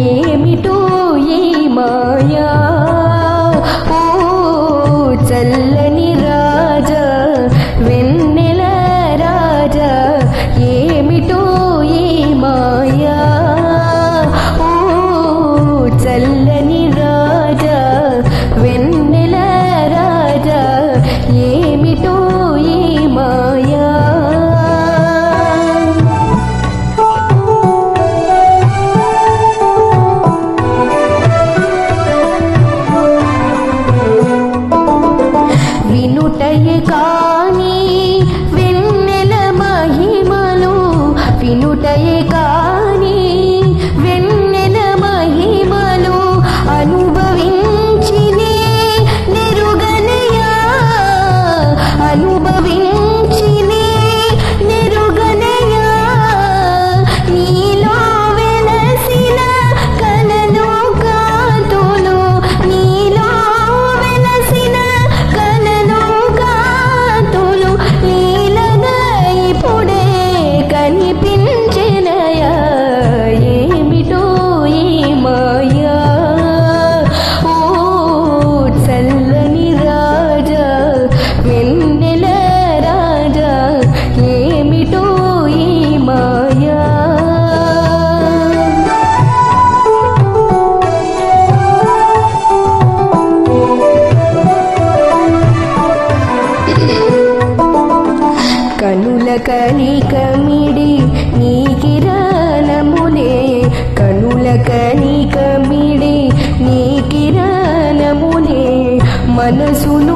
ఏమిటో ఈ మాయా ఓ చల్లని రాజా వెన్నెల రాజా ఏమిటో ఈ మాయా ఓ చల్లని రాజా వెన్నెల రాజా ఏమిటో ఈ మాయా వినుటయే కాని వెన్నెల మహిమలు వినుటయే కాని వెన్నెల మహిమలు అనుభవించినే నెరుగనయా అనుభవించినే నెరుగనయా నీలో వెలసిన కలలు కాంతులు నీలో వెలసిన కలలు కాంతులు లీలగా ఇప్పుడే కనిపించినయా ఏమిటో ఈ మాయా ఓ చల్లని రాజా వెన్నెల రాజా ఏమిటో ఈ మాయా కనుల కనికమిడి నీ కిరణములే కనుల కనికమిడి నీ కిరణములే మనసును